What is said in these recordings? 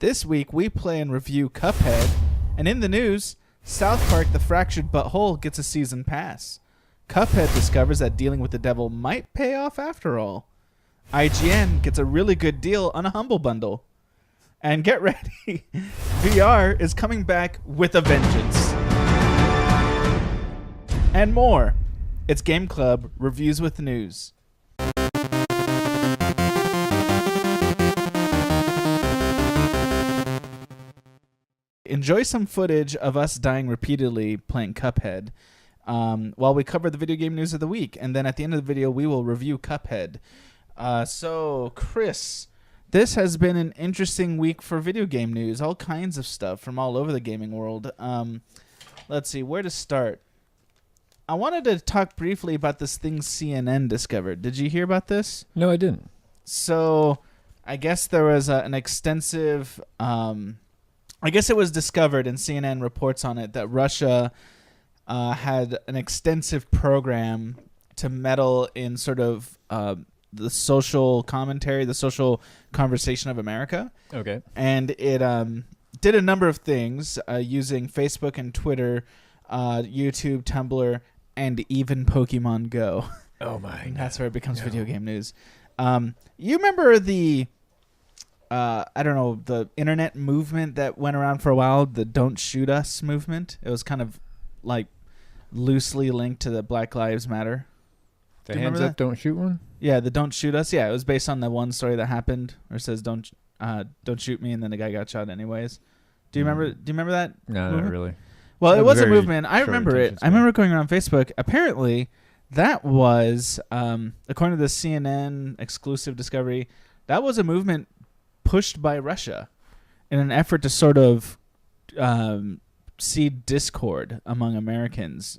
This week, we play and review Cuphead. And in the news, South Park The Fractured Butthole gets a season pass. Cuphead discovers that dealing with the devil might pay off after all. IGN gets a really good deal on a Humble Bundle. And get ready, VR is coming back with a vengeance. And more. It's Game Club Reviews with News. Enjoy some footage of us dying repeatedly playing Cuphead while we cover the video game news of the week. And then at the end of the video, we will review Cuphead. So, Chris, this has been an interesting week for video game news. All kinds of stuff from all over the gaming world. Let's see, where to start? I wanted to talk briefly about this thing CNN discovered. Did you hear about this? No, I didn't. So, I guess there was an extensive... I guess it was discovered, and CNN reports on it, that Russia had an extensive program to meddle in sort of the social commentary, the social conversation of America. Okay. And it did a number of things using Facebook and Twitter, YouTube, Tumblr, and even Pokemon Go. Oh, my God. That's where it becomes video game news. You remember the... I don't know, the internet movement that went around for a while, the Don't Shoot Us movement. It was kind of like loosely linked to the Black Lives Matter. The hands up, don't shoot one? Yeah, the Don't Shoot Us. Yeah, it was based on the one story that happened where it says don't shoot me, and then the guy got shot anyways. Do you remember that? No, movement? not really. Well, it was a movement. I remember it. I remember going around Facebook. Apparently, that was, according to the CNN exclusive discovery, that was a movement pushed by Russia in an effort to sort of seed discord among Americans,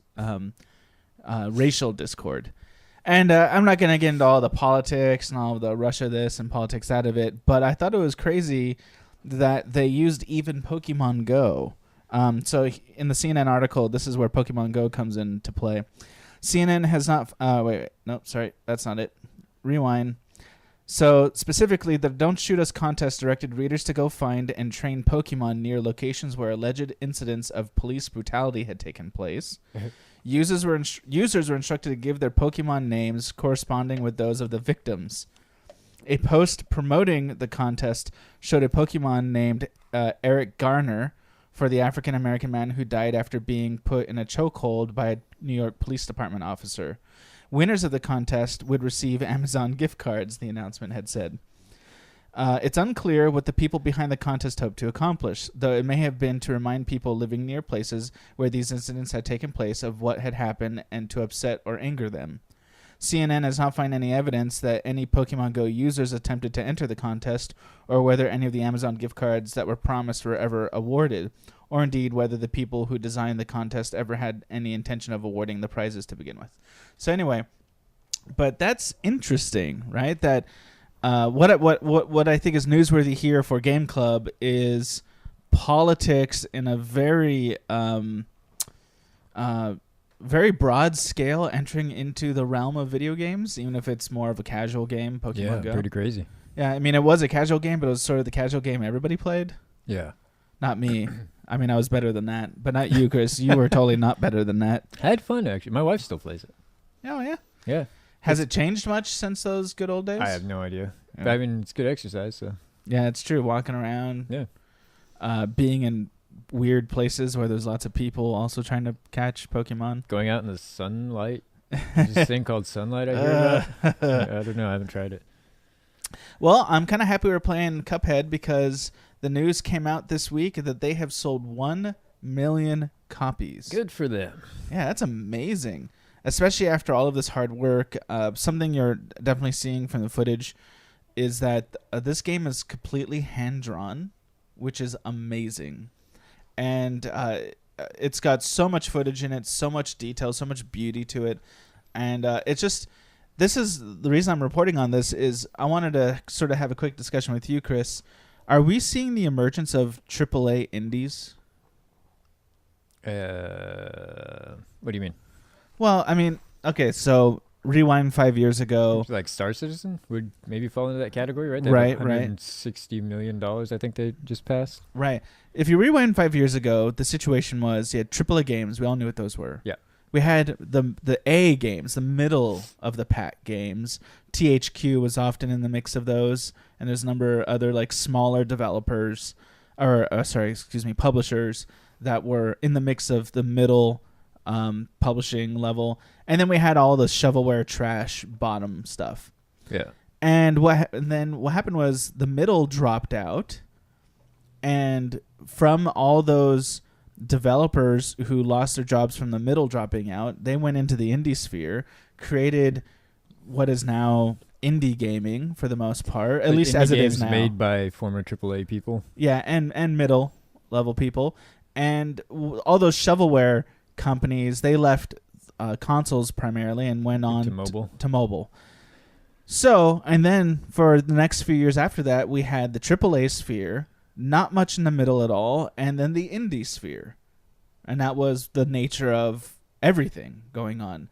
racial discord. And I'm not going to get into all the politics and all the Russia this and politics that of it, but I thought it was crazy that they used even Pokemon Go. So in the CNN article, this is where Pokemon Go comes into play. CNN has not... that's not it. Rewind. So, specifically, the Don't Shoot Us contest directed readers to go find and train Pokemon near locations where alleged incidents of police brutality had taken place. Users were instructed to give their Pokemon names corresponding with those of the victims. A post promoting the contest showed a Pokemon named Eric Garner for the African-American man who died after being put in a chokehold by a New York Police Department officer. Winners of the contest would receive Amazon gift cards, the announcement had said. It's unclear what the people behind the contest hoped to accomplish, though it may have been to remind people living near places where these incidents had taken place of what had happened and to upset or anger them. CNN has not found any evidence that any Pokemon Go users attempted to enter the contest, or whether any of the Amazon gift cards that were promised were ever awarded, or indeed whether the people who designed the contest ever had any intention of awarding the prizes to begin with. So anyway, but that's interesting, right? That what I think is newsworthy here for Game Club is politics in a very very broad scale entering into the realm of video games, even if it's more of a casual game, Pokemon Go. Yeah, pretty crazy. Yeah, I mean, it was a casual game, but it was sort of the casual game everybody played. Yeah. Not me. I mean, I was better than that, but not you, Chris. You were totally not better than that. I had fun, actually. My wife still plays it. Oh, yeah? Yeah. Has it changed much since those good old days? I have no idea. Yeah. But I mean, it's good exercise, so. Yeah, it's true. Walking around. Yeah. Being in weird places where there's lots of people also trying to catch Pokemon. Going out in the sunlight. There's this thing called sunlight I hear about. I don't know. I haven't tried it. Well, I'm kind of happy we're playing Cuphead because the news came out this week that they have sold 1 million copies. Good for them. Yeah, that's amazing. Especially after all of this hard work. Something you're definitely seeing from the footage is that this game is completely hand-drawn, which is amazing. And it's got so much footage in it, so much detail, so much beauty to it. And it's just... This is the reason I'm reporting on this is I wanted to sort of have a quick discussion with you, Chris. Are we seeing the emergence of AAA indies? What do you mean? Well, I mean, okay, so rewind 5 years ago. Like Star Citizen would maybe fall into that category, right? Right. $160 million, I think they just passed. Right. If you rewind 5 years ago, the situation was you had AAA games. We all knew what those were. Yeah. We had the A games, the middle of the pack games. THQ was often in the mix of those, and there's a number of other like smaller developers, publishers that were in the mix of the middle publishing level. And then we had all the shovelware trash bottom stuff. Yeah. And then what happened was the middle dropped out, and from all those developers who lost their jobs from the middle dropping out, they went into the indie sphere, created what is now indie gaming for the most part, at least as it is now. Made by former AAA people. Yeah, and middle level people. And all those shovelware companies, they left consoles primarily and went on to mobile. So, and then for the next few years after that, we had the AAA sphere, not much in the middle at all, and then the indie sphere. And that was the nature of everything going on.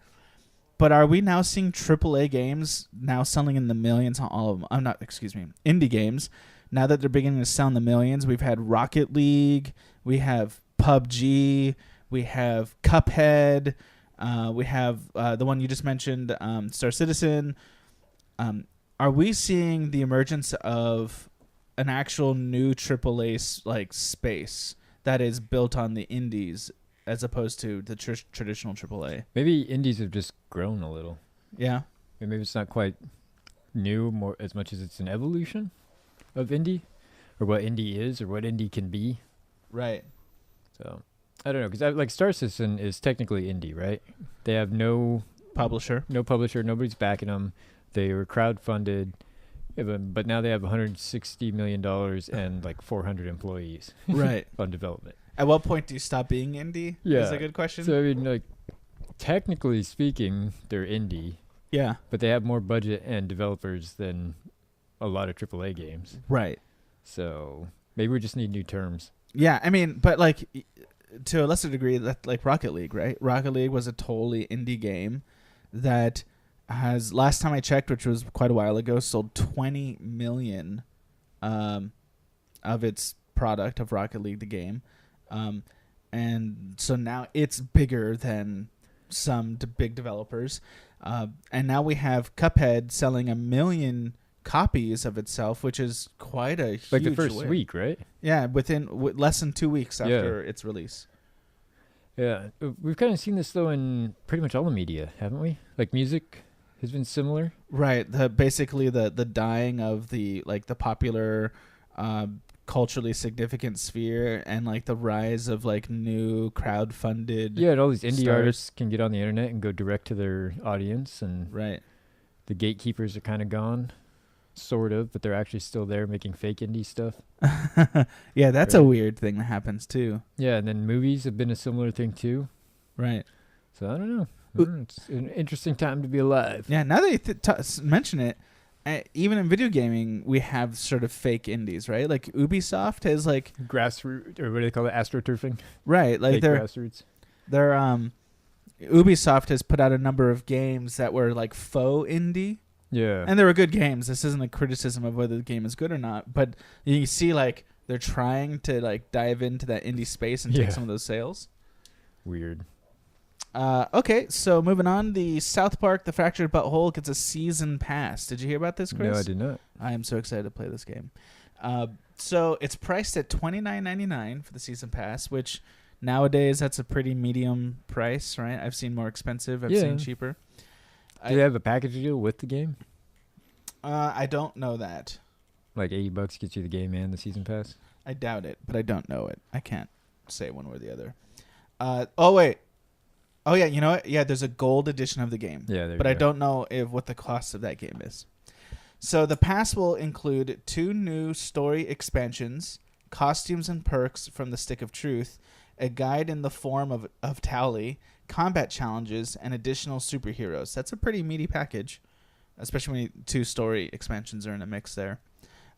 But are we now seeing AAA games now selling in the millions on all of them? Indie games. Now that they're beginning to sell in the millions, we've had Rocket League, we have PUBG, we have Cuphead, we have the one you just mentioned, Star Citizen. Are we seeing the emergence of an actual new AAA like space that is built on the indies as opposed to the traditional AAA? Maybe indies have just grown a little. Yeah. Maybe it's not quite new more as much as it's an evolution of indie, or what indie is, or what indie can be. Right. So I don't know, because like Star Citizen is technically indie, right? They have no publisher, nobody's backing them. They were crowdfunded, but now they have $160 million and like 400 employees. Right. On development. At what point do you stop being indie? Yeah. That's a good question. So I mean, like, technically speaking, they're indie. Yeah. But they have more budget and developers than a lot of AAA games. Right. So maybe we just need new terms. Yeah, I mean, but like to a lesser degree, that like Rocket League, right? Rocket League was a totally indie game that has, last time I checked, which was quite a while ago, sold 20 million of its product of Rocket League, the game. And so now it's bigger than some big developers. And now we have Cuphead selling 1 million copies of itself, which is quite a huge like the first win. week, right? Yeah, within less than 2 weeks after its release. Yeah, we've kind of seen this though in pretty much all the media, haven't we? Like music has been similar, right? Basically the dying of the popular, culturally significant sphere, and like the rise of like new crowd-funded. Yeah, and all these indie artists can get on the internet and go direct to their audience, and right. The gatekeepers are kind of gone. Sort of, but they're actually still there making fake indie stuff. Yeah, that's a weird thing that happens too. Yeah, and then movies have been a similar thing too. Right. So I don't know. It's an interesting time to be alive. Yeah, now that you mention it, even in video gaming, we have sort of fake indies, right? Like Ubisoft has like grassroots, or what do they call it, astroturfing? Right, like fake grassroots. They're Ubisoft has put out a number of games that were like faux indie. Yeah. And they were good games. This isn't a criticism of whether the game is good or not, but you see like they're trying to like dive into that indie space and take some of those sales. Weird. Okay, so moving on, the South Park: The Fractured Butthole gets a season pass. Did you hear about this, Chris? No, I did not. I am so excited to play this game. So it's priced at $29.99 for the season pass, which nowadays that's a pretty medium price, right? I've seen more expensive. I've seen cheaper. Do they have a package deal with the game? I don't know that. Like $80 gets you the game and the season pass? I doubt it, but I don't know it. I can't say one way or the other. Oh, wait. Oh, yeah, you know what? Yeah, there's a gold edition of the game. Yeah, but I don't know what the cost of that game is. So the pass will include 2 new story expansions, costumes and perks from the Stick of Truth, a guide in the form of Towley, combat challenges, and additional superheroes. That's a pretty meaty package, especially when 2 story expansions are in a mix there.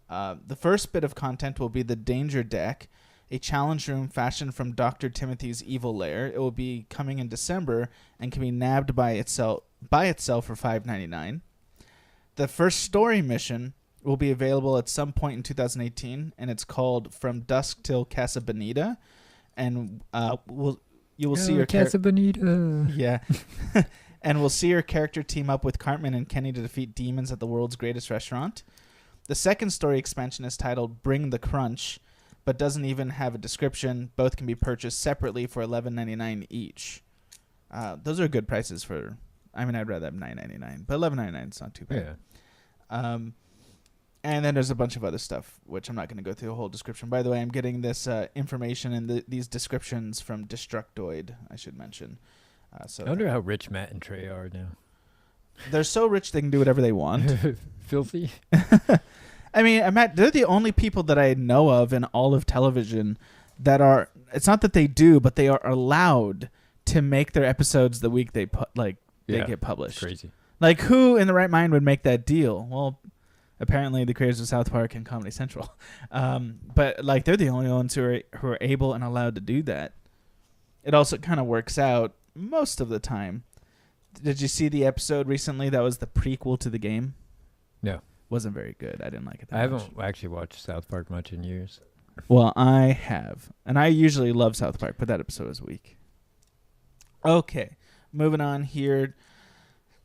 The first bit of content will be the Danger Deck, a challenge room fashioned from Dr. Timothy's evil lair. It will be coming in December and can be nabbed by itself for $5.99. The first story mission will be available at some point in 2018, and it's called From Dusk Till Casa Bonita. And you will see your Casa Bonita. Yeah. And we'll see your character team up with Cartman and Kenny to defeat demons at the world's greatest restaurant. The second story expansion is titled Bring the Crunch, but doesn't even have a description. Both can be purchased separately for $11.99 each. Those are good prices for... I mean, I'd rather have $9.99, but $11.99 is not too bad. Yeah. And then there's a bunch of other stuff, which I'm not going to go through the whole description. By the way, I'm getting this information and these descriptions from Destructoid, I should mention. So I wonder how rich Matt and Trey are now. They're so rich they can do whatever they want. Filthy. I mean, Matt, they're the only people that I know of in all of television that are... It's not that they do, but they are allowed to make their episodes the week they get published. Crazy. Like, who in the right mind would make that deal? Well, apparently the creators of South Park and Comedy Central. But like, they're the only ones who are able and allowed to do that. It also kind of works out most of the time. Did you see the episode recently that was the prequel to the game? No. Wasn't very good. I didn't like it that I much. haven't actually watched South Park much in years. Well, I have. And I usually love South Park, but that episode was weak. Okay. Moving on here.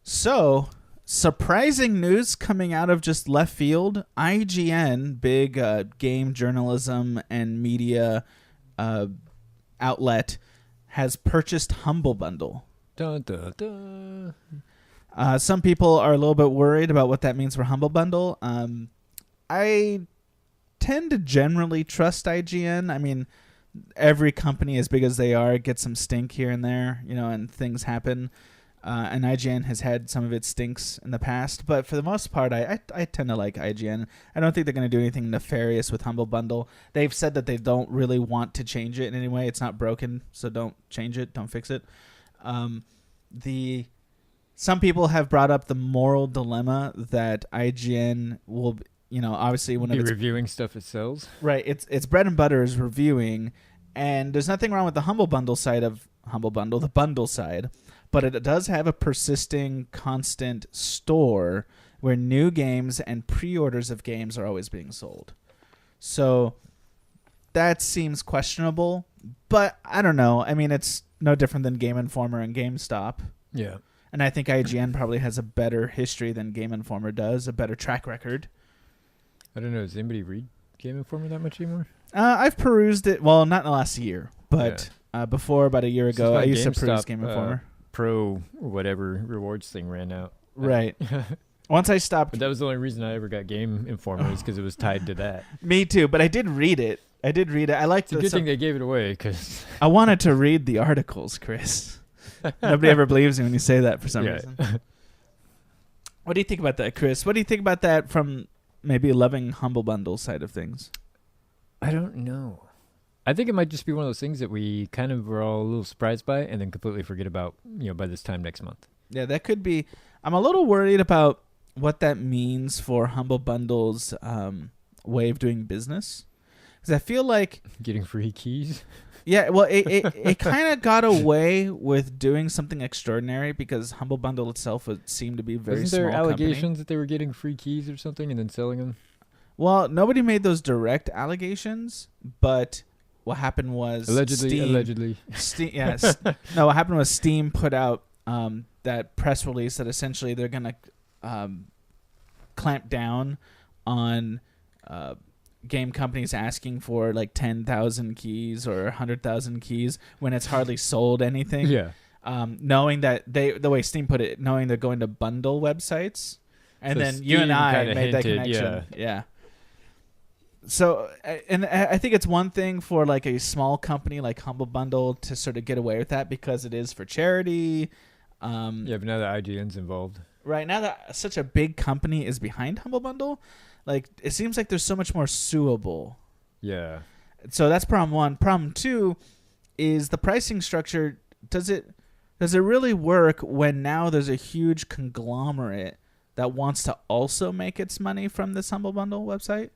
So, surprising news coming out of just left field. IGN, big game journalism and media outlet, has purchased Humble Bundle. Dun, dun, dun. Some people are a little bit worried about what that means for Humble Bundle. I tend to generally trust IGN. I mean, every company, as big as they are, gets some stink here and there, and things happen. And IGN has had some of its stinks in the past. But for the most part, I tend to like IGN. I don't think they're going to do anything nefarious with Humble Bundle. They've said that they don't really want to change it in any way. It's not broken, so don't change it. Don't fix it. Some people have brought up the moral dilemma that IGN will, obviously when it's reviewing stuff it sells. Right. It's bread and butter is reviewing, and there's nothing wrong with the Humble Bundle side of Humble Bundle, the bundle side, but it does have a persisting, constant store where new games and pre-orders of games are always being sold. So that seems questionable, but I don't know. I mean, it's no different than Game Informer and GameStop. Yeah. And I think IGN probably has a better history than Game Informer does, a better track record. I don't know. Does anybody read Game Informer that much anymore? I've perused it. Well, not in the last year, but before, about a year ago, I used to peruse Game Informer. Pro or whatever rewards thing ran out. Right. Once I stopped. But that was the only reason I ever got Game Informer is because it was tied to that. Me too, but I did read it. I liked it. It's a good thing they gave it away because I wanted to read the articles, Chris. Nobody ever believes me when you say that for some reason. What do you think about that, Chris? What do you think about that from maybe loving Humble Bundle side of things? I don't know. I think it might just be one of those things that we kind of were all a little surprised by and then completely forget about, by this time next month. Yeah, that could be. I'm a little worried about what that means for Humble Bundle's way of doing business. Because I feel like... Getting free keys? Yeah, well, it kind of got away with doing something extraordinary because Humble Bundle itself would seem to be a very small company. Wasn't there allegations that they were getting free keys or something and then selling them? Well, nobody made those direct allegations, but what happened was Allegedly. No, what happened was Steam put out that press release that essentially they're going to clamp down on... game companies asking for like 10,000 keys or 100,000 keys when it's hardly sold anything. Yeah. Knowing that the way Steam put it, knowing they're going to bundle websites, and so then Steam you and I made hinted, that connection. Yeah. So, and I think it's one thing for like a small company like Humble Bundle to sort of get away with that because it is for charity. But now that IGN's involved. Right, now that such a big company is behind Humble Bundle, like it seems like there's so much more suable. Yeah. So that's problem one. Problem two is the pricing structure. Does it really work when now there's a huge conglomerate that wants to also make its money from this Humble Bundle website?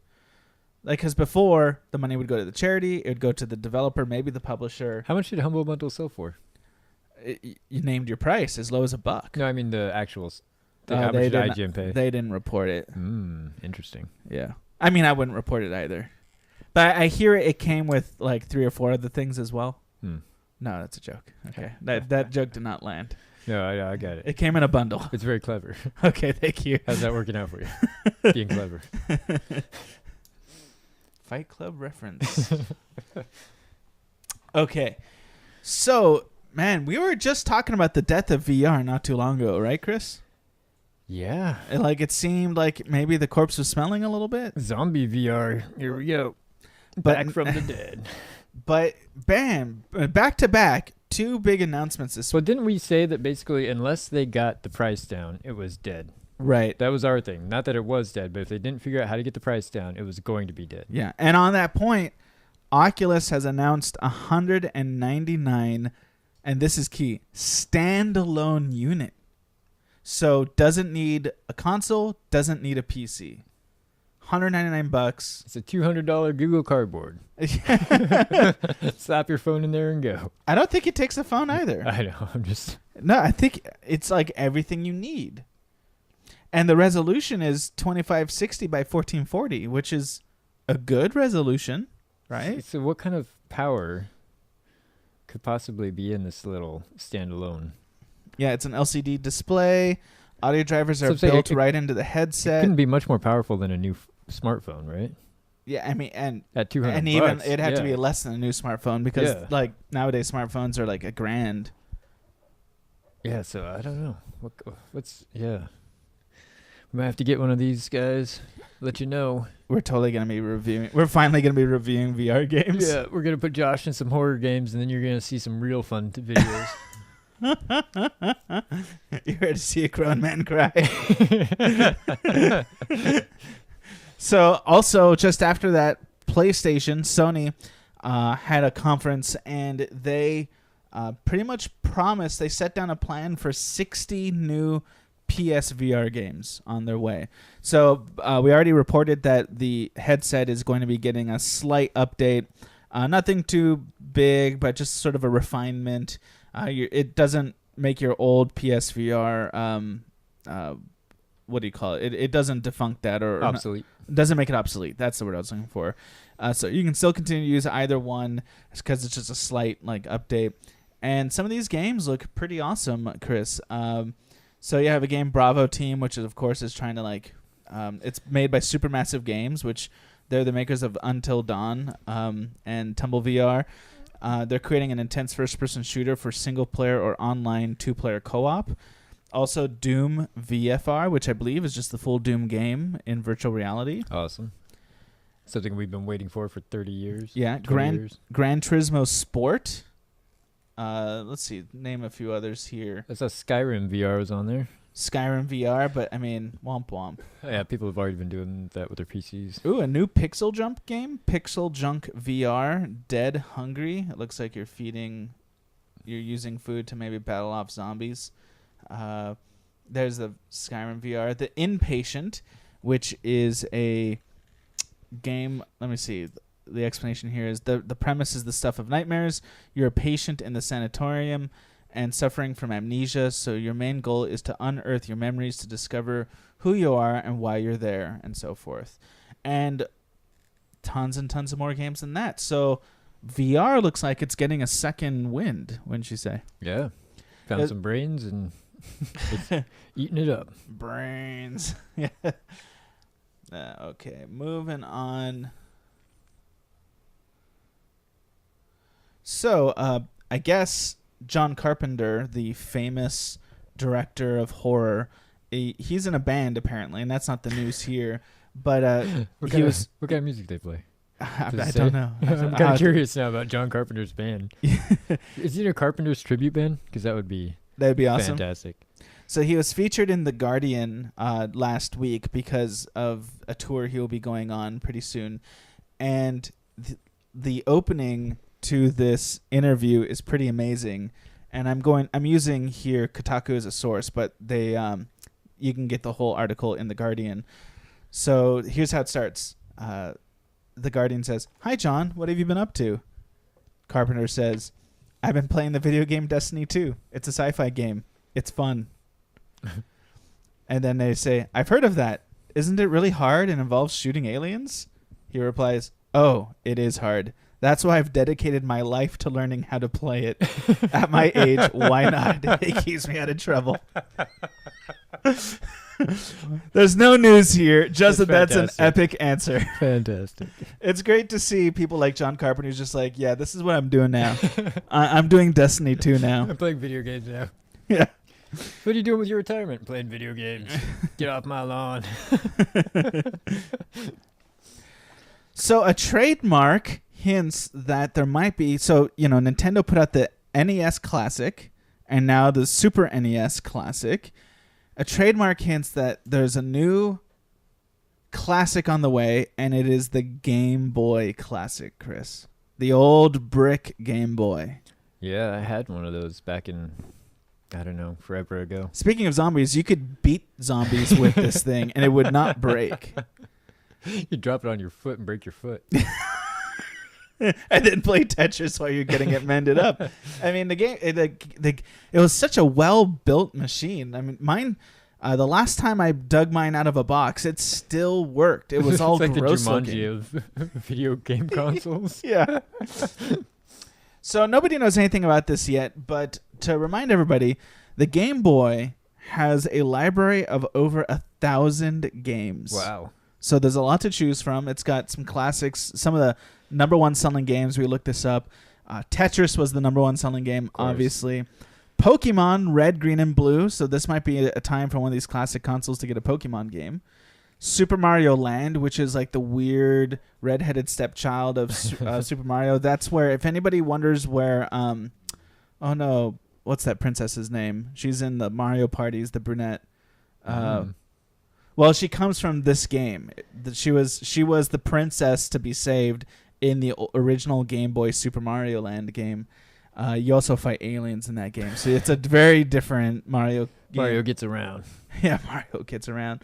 Like, because before, the money would go to the charity, it would go to the developer, maybe the publisher. How much did Humble Bundle sell for? You named your price, as low as $1. No, I mean the actuals. How much did IGN pay? They didn't report it. Interesting. Yeah. I mean, I wouldn't report it either. But I hear it came with like 3 or 4 other things as well. No, that's a joke. Okay. That joke did not land. No, I got it. It came in a bundle. It's very clever. Okay, thank you. How's that working out for you? Being clever. Fight Club reference. Okay. So, man, we were just talking about the death of VR not too long ago, right, Chris? Yeah. Like, it seemed like maybe the corpse was smelling a little bit. Zombie VR. Here we go. Back from the dead. But, bam, back to back, 2 big announcements this week. Well, didn't we say that basically unless they got the price down, it was dead? Right. That was our thing. Not that it was dead, but if they didn't figure out how to get the price down, it was going to be dead. Yeah. And on that point, Oculus has announced 199, and this is key, standalone unit. So doesn't need a console, doesn't need a PC. $199. It's a $200 Google Cardboard. Slap your phone in there and go. I don't think it takes a phone either. I know. No, I think it's like everything you need. And the resolution is 2560 by 1440, which is a good resolution, right? So what kind of power could possibly be in this little standalone? Yeah, it's an LCD display. Audio drivers are built right into the headset. It couldn't be much more powerful than a new smartphone, right? Yeah, I mean, and at $200, and even it had to be less than a new smartphone because like nowadays smartphones are like $1,000. Yeah, so I don't know what's we might have to get one of these guys. Let you know. We're totally gonna be reviewing. We're finally gonna be reviewing VR games. Yeah, we're gonna put Josh in some horror games, and then you're gonna see some real fun videos. You're ready to see a grown man cry. So also just after that, PlayStation, Sony had a conference, and they pretty much promised, they set down a plan for 60 new PSVR games on their way. So we already reported that the headset is going to be getting a slight update. Nothing too big, but just sort of a refinement. It doesn't make your old PSVR, what do you call it? It doesn't defunct that or obsolete. Doesn't make it obsolete. That's the word I was looking for. So you can still continue to use either one because it's just a slight like update. And some of these games look pretty awesome, Chris. So you have a game, Bravo Team, which is, of course is trying to like, it's made by Supermassive Games, which they're the makers of Until Dawn and Tumble VR. They're creating an intense first-person shooter for single-player or online 2-player co-op. Also, Doom VFR, which I believe is just the full Doom game in virtual reality. Awesome. Something we've been waiting for 30 years. Yeah, Gran Turismo Sport. Let's see, name a few others here. I saw Skyrim VR was on there. Skyrim VR, but I mean, womp womp. Yeah, people have already been doing that with their PCs. Ooh, a new Pixel Jump game, Pixel Junk VR, Dead Hungry. It looks like you're using food to maybe battle off zombies. There's the Skyrim VR. The Inpatient, which is a game, let me see. The explanation here is the premise is the stuff of nightmares. You're a patient in the sanatorium and suffering from amnesia, so your main goal is to unearth your memories to discover who you are and why you're there and so forth. And tons and tons of more games than that. So VR looks like it's getting a second wind, wouldn't you say? Yeah. Found some brains and it's eating it up. Brains. Yeah. Okay, moving on. So, I guess John Carpenter, the famous director of horror, he's in a band apparently, and that's not the news here. But what kind of music they play? I don't know. I'm kind of curious now about John Carpenter's band. Is he in a Carpenter's tribute band? Because that'd be awesome. Fantastic. So he was featured in The Guardian last week because of a tour he'll be going on pretty soon, and the opening to this interview is pretty amazing, and I'm using here Kotaku as a source, but they you can get the whole article in The Guardian. So here's how it starts. the Guardian says, "Hi, John. What have you been up to?" Carpenter says, "I've been playing the video game Destiny 2. It's a sci-fi game. It's fun." And then they say, "I've heard of that. Isn't it really hard and involves shooting aliens?" He replies, "Oh, it is hard. That's why I've dedicated my life to learning how to play it. At my age, why not? It keeps me out of trouble." There's no news here, just that's an epic answer. Fantastic. It's great to see people like John Carpenter who's just like, yeah, this is what I'm doing now. I'm doing Destiny 2 now. I'm playing video games now. Yeah. What are you doing with your retirement? Playing video games. Get off my lawn. So a trademark hints that there might be, Nintendo put out the NES Classic and now the Super NES Classic. A trademark hints that there's a new classic on the way, and it is the Game Boy Classic, Chris. The old brick Game Boy. Yeah, I had one of those back in, I don't know, forever ago. Speaking of zombies, you could beat zombies with this thing, and it would not break. You drop it on your foot and break your foot. And then play Tetris while you're getting it mended up. I mean, the game, it was such a well-built machine. I mean, mine, the last time I dug mine out of a box, it still worked. It was all it's like gross the looking. Jumanji of video game consoles. Yeah. So nobody knows anything about this yet, but to remind everybody, the Game Boy has a library of over 1,000 games. Wow. So there's a lot to choose from. It's got some classics, some of the number one selling games. We looked this up. Tetris was the number one selling game, obviously. Pokemon Red, Green, and Blue. So this might be a time for one of these classic consoles to get a Pokemon game. Super Mario Land, which is like the weird redheaded stepchild of Super Mario. That's where, if anybody wonders where, oh no, what's that princess's name? She's in the Mario parties, the brunette. Well, she comes from this game. She was the princess to be saved in the original Game Boy Super Mario Land game. You also fight aliens in that game, so it's a very different Mario game. Mario gets around. Yeah, Mario gets around.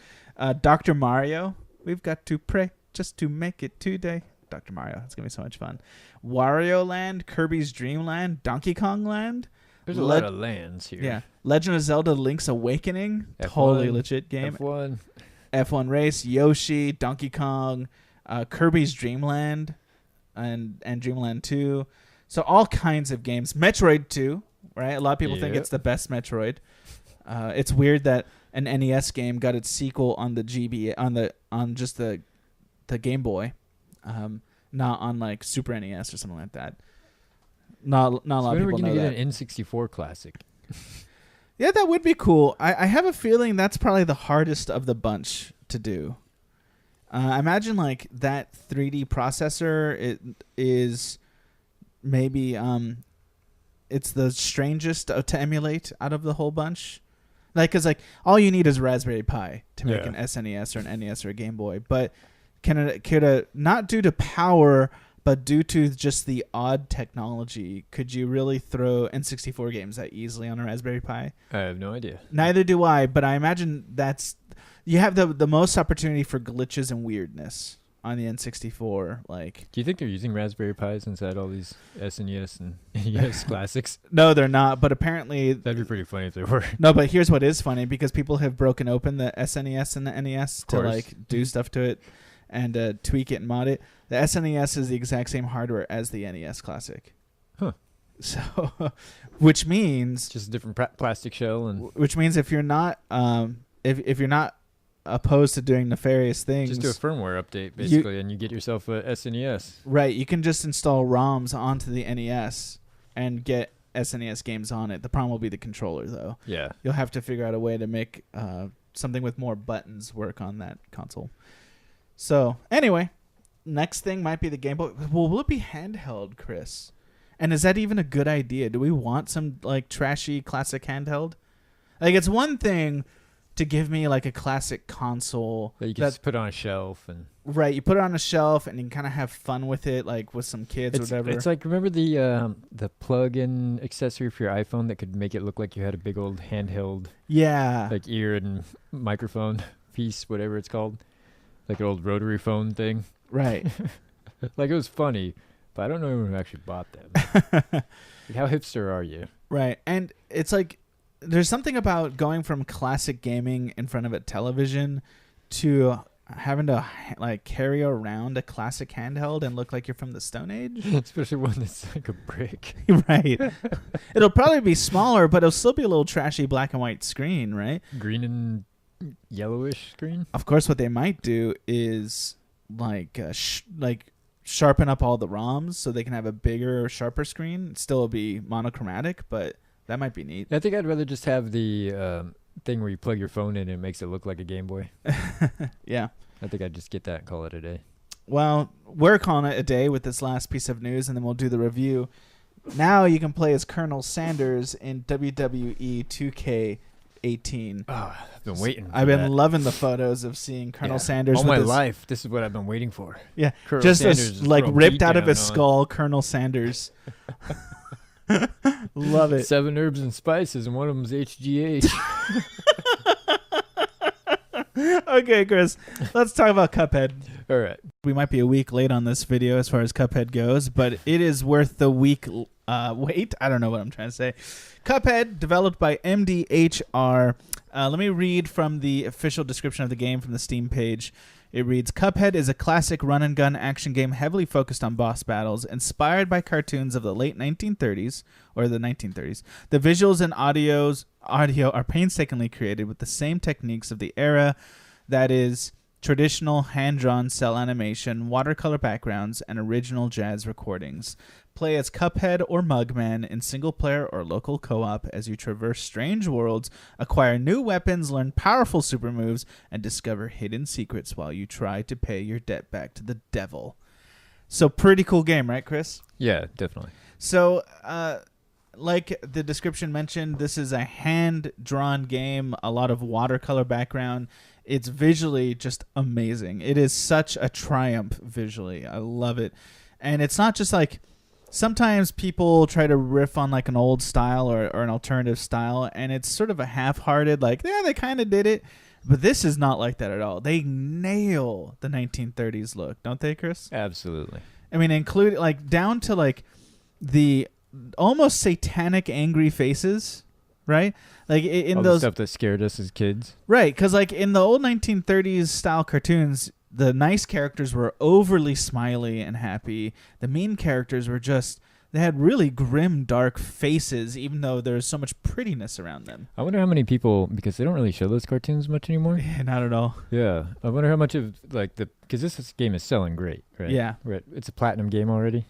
Dr. Mario, we've got to pray just to make it today. Dr. Mario, it's gonna be so much fun. Wario Land, Kirby's Dream Land, Donkey Kong Land. There's a lot of lands here. Yeah, Legend of Zelda: Link's Awakening, F1, totally legit game. F1 Race, Yoshi, Donkey Kong, Kirby's Dream Land, and Dreamland 2. So all kinds of games. Metroid 2, right? A lot of people think it's the best Metroid. It's weird that an NES game got its sequel on the GB on just the Game Boy, not on like Super NES or something like that. Not a lot of people know that. We're gonna get an N64 classic. Yeah, that would be cool. I have a feeling that's probably the hardest of the bunch to do. I imagine like that 3D processor, it is maybe it's the strangest to emulate out of the whole bunch. Like, cause like all you need is Raspberry Pi to make an SNES or an NES or a Game Boy. But could it not due to power, but due to just the odd technology, could you really throw N64 games that easily on a Raspberry Pi? I have no idea. Neither do I, but I imagine you have the most opportunity for glitches and weirdness on the N64. Like, do you think they're using Raspberry Pis inside all these SNES and NES classics? No, they're not, but apparently... That'd be pretty funny if they were. No, but here's what is funny, because people have broken open the SNES and the NES to like do stuff to it and tweak it and mod it. The SNES is the exact same hardware as the NES Classic. Huh. So, which means... Just a different plastic shell. And which means if you're not... if you're not opposed to doing nefarious things... Just do a firmware update, basically, and you get yourself a SNES. Right. You can just install ROMs onto the NES and get SNES games on it. The problem will be the controller, though. Yeah. You'll have to figure out a way to make something with more buttons work on that console. So, anyway, next thing might be the Game Boy. Well, will it be handheld, Chris? And is that even a good idea? Do we want some like trashy classic handheld? Like, it's one thing to give me like a classic console that you can just put on a shelf and right. You put it on a shelf and you can kind of have fun with it, like with some kids or whatever. It's like, remember the plug-in accessory for your iPhone that could make it look like you had a big old handheld, like ear and microphone piece, whatever it's called, like an old rotary phone thing. Right. Like, it was funny, but I don't know anyone who actually bought them. Like, how hipster are you? Right. And it's like there's something about going from classic gaming in front of a television to having to like carry around a classic handheld and look like you're from the Stone Age. Especially one that's like a brick. Right. It'll probably be smaller, but it'll still be a little trashy black and white screen, right? Green and yellowish screen. Of course, what they might do is like sharpen up all the ROMs so they can have a bigger, sharper screen. It'll still be monochromatic, but that might be neat. I think I'd rather just have the thing where you plug your phone in and it makes it look like a Game Boy. Yeah. I think I'd just get that and call it a day. Well, we're calling it a day with this last piece of news, and then we'll do the review. Now you can play as Colonel Sanders in WWE 2K18. Oh, I've been waiting. I've been loving the photos of seeing Colonel Sanders. All my life, this is what I've been waiting for. Yeah, Colonel just Sanders like ripped out of his skull, Colonel Sanders. Love it. 7 herbs and spices, and one of them's HGH. Okay, Chris, let's talk about Cuphead. All right. We might be a week late on this video as far as Cuphead goes, but it is worth the week wait. I don't know what I'm trying to say. Cuphead, developed by MDHR. Let me read from the official description of the game from the Steam page. It reads, Cuphead is a classic run-and-gun action game heavily focused on boss battles, inspired by cartoons of the late 1930s, or the 1930s. The visuals and audio are painstakingly created with the same techniques of the era, that is, traditional hand-drawn cell animation, watercolor backgrounds, and original jazz recordings. Play as Cuphead or Mugman in single-player or local co-op as you traverse strange worlds, acquire new weapons, learn powerful super moves, and discover hidden secrets while you try to pay your debt back to the devil. So pretty cool game, right, Chris? Yeah, definitely. So, like the description mentioned, this is a hand-drawn game, a lot of watercolor background. It's visually just amazing. It is such a triumph visually. I love it. And it's not just like... Sometimes people try to riff on like an old style or an alternative style, and it's sort of a half-hearted, like, yeah, they kind of did it. But this is not like that at all. They nail the 1930s look, don't they, Chris? Absolutely. I mean, include like down to like the almost satanic angry faces, right? Like in all those the stuff that scared us as kids. Right, because like in the old 1930s style cartoons, the nice characters were overly smiley and happy. The mean characters were just, they had really grim, dark faces, even though there's so much prettiness around them. I wonder how many people, because they don't really show those cartoons much anymore. Yeah, not at all. Yeah. I wonder how much of, like, because this game is selling great, right? Yeah. Right. It's a platinum game already.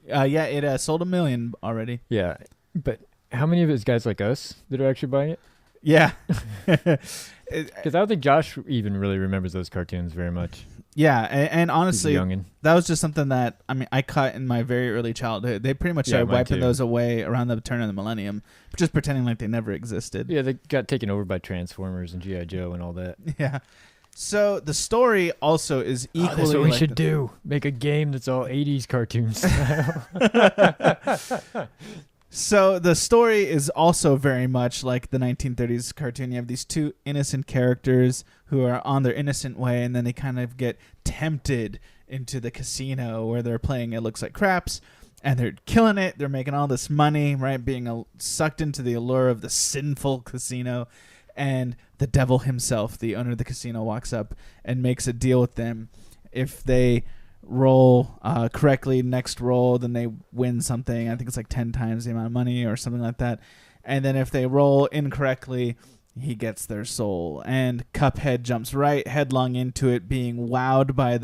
Yeah, it sold 1 million already. Yeah. But how many of it is guys like us that are actually buying it? Yeah. Because I don't think Josh even really remembers those cartoons very much. Yeah, and honestly, youngin'. That was just something that, I mean, I caught in my very early childhood. They pretty much started wiping those away around the turn of the millennium, just pretending like they never existed. Yeah, they got taken over by Transformers and G.I. Joe and all that. Yeah. So the story also is equally that's what we like should do. Make a game that's all 80s cartoons. So the story is also very much like the 1930s cartoon. You have these two innocent characters who are on their innocent way, and then they kind of get tempted into the casino where they're playing It Looks Like Craps, and they're killing it. They're making all this money, right? Being sucked into the allure of the sinful casino. And the devil himself, the owner of the casino, walks up and makes a deal with them. If they roll correctly, next roll, then they win something. I think it's like 10 times the amount of money or something like that. And then if they roll incorrectly, he gets their soul. And Cuphead jumps right headlong into it, being wowed by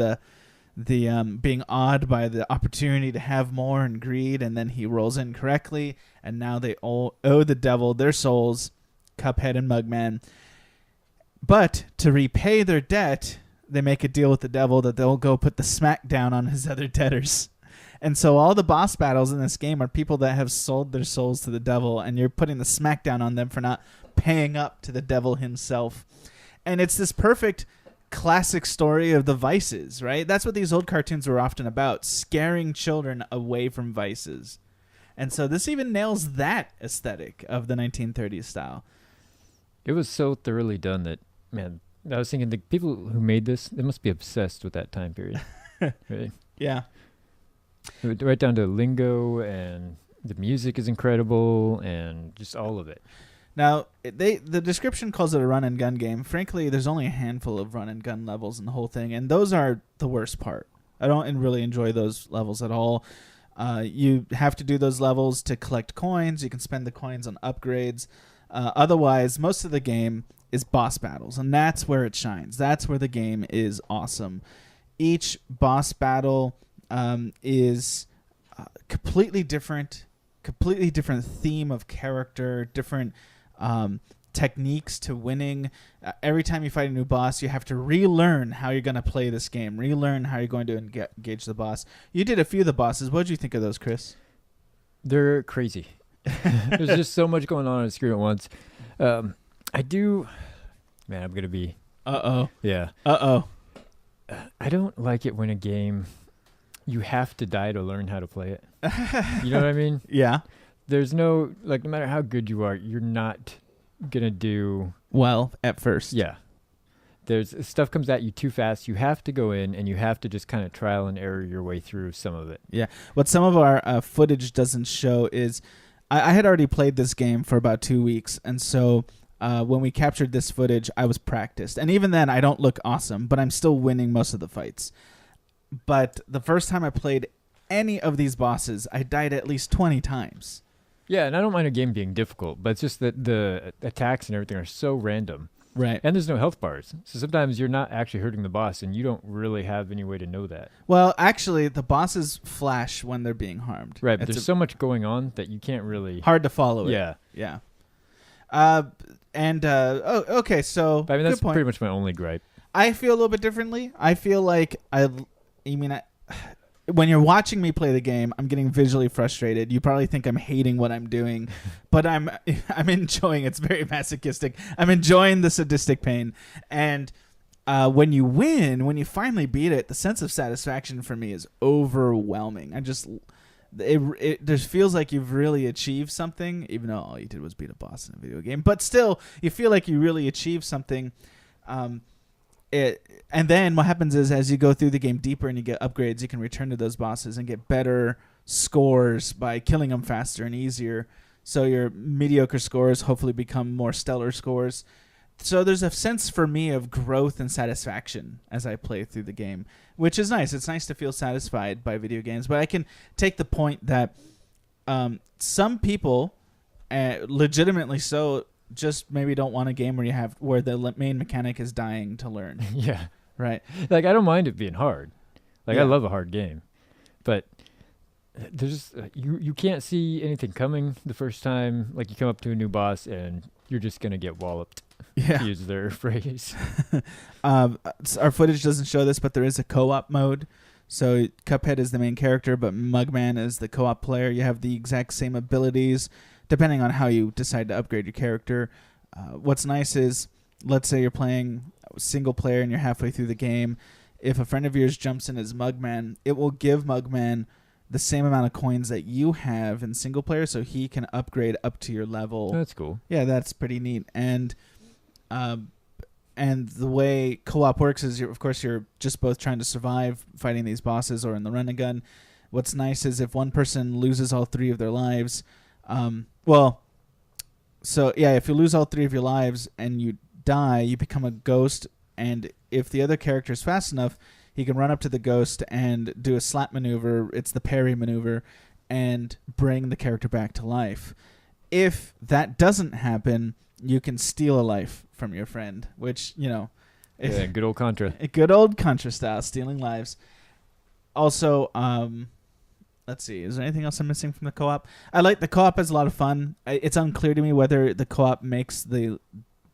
being awed by the opportunity to have more and greed. And then he rolls incorrectly, and now they all owe the devil their souls, Cuphead and Mugman. But to repay their debt, they make a deal with the devil that they'll go put the smackdown on his other debtors. And so all the boss battles in this game are people that have sold their souls to the devil, and you're putting the smackdown on them for not paying up to the devil himself. And it's this perfect classic story of the vices, right? That's what these old cartoons were often about, scaring children away from vices. And so this even nails that aesthetic of the 1930s style. It was so thoroughly done that, man, I was thinking the people who made this, they must be obsessed with that time period. Right? Yeah. Right down to lingo, and the music is incredible, and just all of it. Now, the description calls it a run and gun game. Frankly, there's only a handful of run and gun levels in the whole thing, and those are the worst part. I don't really enjoy those levels at all. You have to do those levels to collect coins. You can spend the coins on upgrades. Otherwise, most of the game is boss battles, and that's where it shines. That's where the game is awesome. Each boss battle is completely different theme of character, different techniques to winning. Every time you fight a new boss, you have to relearn how you're going to play this game, relearn how you're going to engage the boss. You did a few of the bosses. What did you think of those, Chris? They're crazy. There's just so much going on the screen at once. Man, I'm going to be... Uh-oh. Yeah. Uh-oh. I don't like it when a game, you have to die to learn how to play it. You know what I mean? Yeah. There's no, no matter how good you are, you're not going to do... well at first. Yeah. There's stuff comes at you too fast. You have to go in and you have to just kind of trial and error your way through some of it. Yeah. What some of our footage doesn't show is I had already played this game for about 2 weeks. And so when we captured this footage, I was practiced. And even then, I don't look awesome, but I'm still winning most of the fights. But the first time I played any of these bosses, I died at least 20 times. Yeah, and I don't mind a game being difficult, but it's just that the attacks and everything are so random. Right. And there's no health bars. So sometimes you're not actually hurting the boss, and you don't really have any way to know that. Well, actually, the bosses flash when they're being harmed. Right, but there's so much going on that you can't really... hard to follow it. Yeah. Yeah. Okay, so But I mean, that's good point. pretty much my only gripe. I feel a little bit differently. I feel like when you're watching me play the game, I'm getting visually frustrated. You probably think I'm hating what I'm doing, but I'm enjoying. It's very masochistic. I'm enjoying the sadistic pain, and when you win, when you finally beat it, the sense of satisfaction for me is overwhelming. It just feels like you've really achieved something, even though all you did was beat a boss in a video game. But still, you feel like you really achieved something. And then what happens is, as you go through the game deeper and you get upgrades, you can return to those bosses and get better scores by killing them faster and easier. So your mediocre scores hopefully become more stellar scores. So there's a sense for me of growth and satisfaction as I play through the game, which is nice. It's nice to feel satisfied by video games. But I can take the point that some people, legitimately so, just maybe don't want a game where the main mechanic is dying to learn. Yeah. Right. I don't mind it being hard. I Yeah. love a hard game. But there's you can't see anything coming the first time. You come up to a new boss and you're just going to get walloped. Yeah. To use their phrase. Our footage doesn't show this, but there is a co-op mode. So Cuphead is the main character, but Mugman is the co-op player. You have the exact same abilities, depending on how you decide to upgrade your character. What's nice is, let's say you're playing single player and you're halfway through the game. If a friend of yours jumps in as Mugman, it will give Mugman the same amount of coins that you have in single player, so he can upgrade up to your level. That's cool. Yeah, that's pretty neat. And the way co-op works is, of course, you're just both trying to survive fighting these bosses or in the run and gun. What's nice is if one person loses all 3 of their lives, if you lose all 3 of your lives and you die, you become a ghost, and if the other character is fast enough, he can run up to the ghost and do a slap maneuver. It's the parry maneuver, and bring the character back to life. If that doesn't happen, you can steal a life from your friend, which, good old Contra. Good old Contra style, stealing lives. Also, let's see, is there anything else I'm missing from the co-op? I like the co-op has a lot of fun. It's unclear to me whether the co-op makes the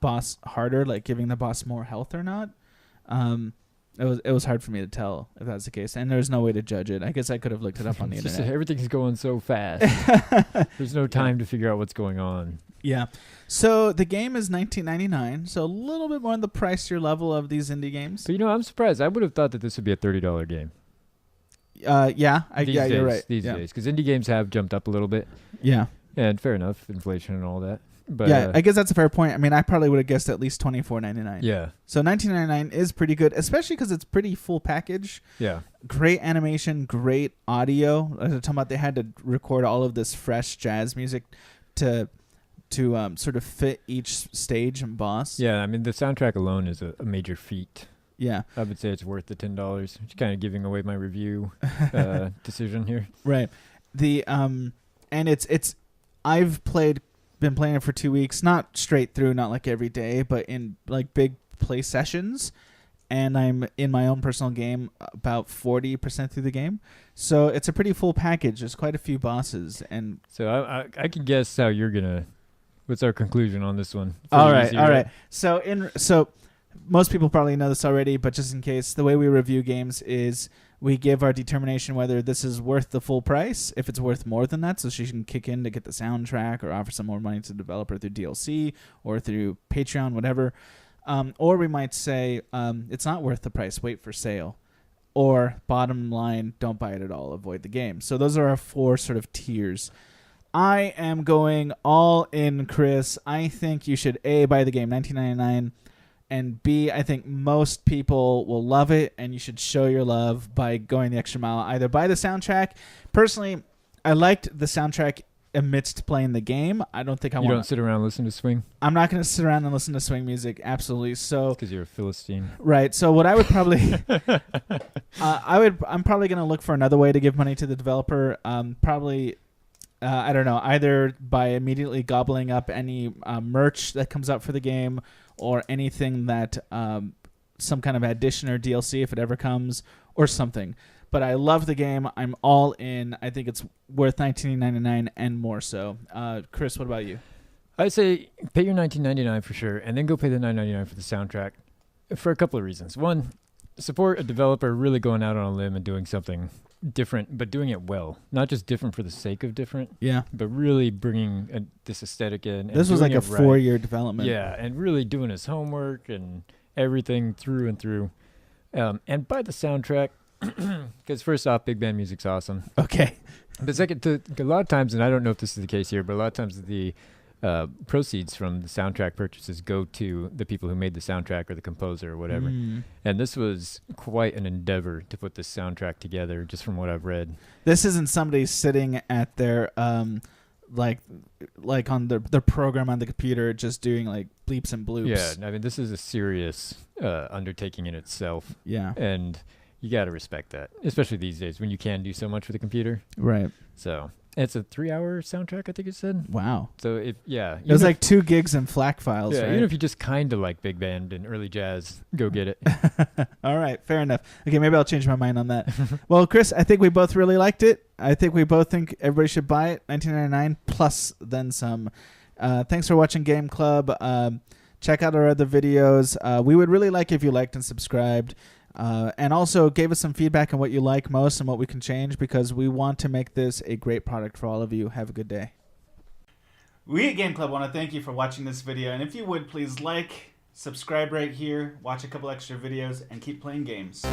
boss harder, like giving the boss more health or not. It was hard for me to tell if that's the case, and there's no way to judge it. I guess I could have looked it up on the internet. Everything's going so fast. There's no time to figure out what's going on. Yeah. So the game is $19.99, so a little bit more on the pricier level of these indie games. But I'm surprised. I would have thought that this would be a $30 game. You're right. These days, because indie games have jumped up a little bit. Yeah. And fair enough, inflation and all that. But yeah, I guess that's a fair point. I mean, I probably would have guessed at least $24.99. yeah, So $19.99 is pretty good, especially because it's pretty full package. yeah. Great animation, great audio. I was talking about they had to record all of this fresh jazz music to sort of fit each stage and boss. Yeah, I mean, the soundtrack alone is a major feat. Yeah. I would say it's worth the $10. Just kind of giving away my review decision here. Right. The and it's I've been playing it for 2 weeks, not straight through, not like every day, but in like big play sessions. And I'm in my own personal game about 40% through the game. So it's a pretty full package. There's quite a few bosses. And So I can guess how you're gonna. What's our conclusion on this one? all Pretty easy, right. So most people probably know this already, but just in case, the way we review games is we give our determination whether this is worth the full price, if it's worth more than that, so she can kick in to get the soundtrack or offer some more money to the developer through DLC or through Patreon, whatever. Or we might say it's not worth the price, wait for sale. Or bottom line, don't buy it at all, avoid the game. So those are our 4 sort of tiers. I am going all in, Chris. I think you should A, buy the game, $19.99. And B, I think most people will love it, and you should show your love by going the extra mile. Either buy the soundtrack. Personally, I liked the soundtrack amidst playing the game. I don't think I want. You don't sit around and listen to swing? I'm not going to sit around and listen to swing music. Absolutely. So because you're a Philistine, right? So what I would probably, I'm probably going to look for another way to give money to the developer. Probably. I don't know, either by immediately gobbling up any merch that comes out for the game or anything that some kind of addition or DLC if it ever comes or something. But I love the game. I'm all in. I think it's worth $19.99 and more so. Chris, what about you? I'd say pay your $19.99 for sure, and then go pay the $9.99 for the soundtrack for a couple of reasons. One, support a developer really going out on a limb and doing something different, but doing it well. Not just different for the sake of different, yeah, but really bringing this aesthetic in. This was like a 4-year development. Yeah, and really doing his homework and everything through and through. And buy the soundtrack, because first off, big band music's awesome. Okay. But second, a lot of times, and I don't know if this is the case here, but a lot of times the proceeds from the soundtrack purchases go to the people who made the soundtrack or the composer or whatever. And this was quite an endeavor to put this soundtrack together, just from what I've read. This isn't somebody sitting at their like on their program on the computer just doing like bleeps and bloops. Yeah, I mean, this is a serious undertaking in itself. Yeah. And you got to respect that, especially these days when you can do so much with a computer. Right. So it's a 3-hour soundtrack, I think it said. Wow. So it was like 2 gigs in FLAC files. Yeah, right? even if you just kind of like big band and early jazz, go get it. All right, fair enough. Okay, maybe I'll change my mind on that. Well, Chris, I think we both really liked it. I think we both think everybody should buy it. $19.99 plus then some. Thanks for watching Game Club. Check out our other videos. We would really like if you liked and subscribed. And also gave us some feedback on what you like most and what we can change, because we want to make this a great product for all of you. Have a good day. We at Game Club want to thank you for watching this video. And if you would, please like, subscribe right here, watch a couple extra videos, and keep playing games.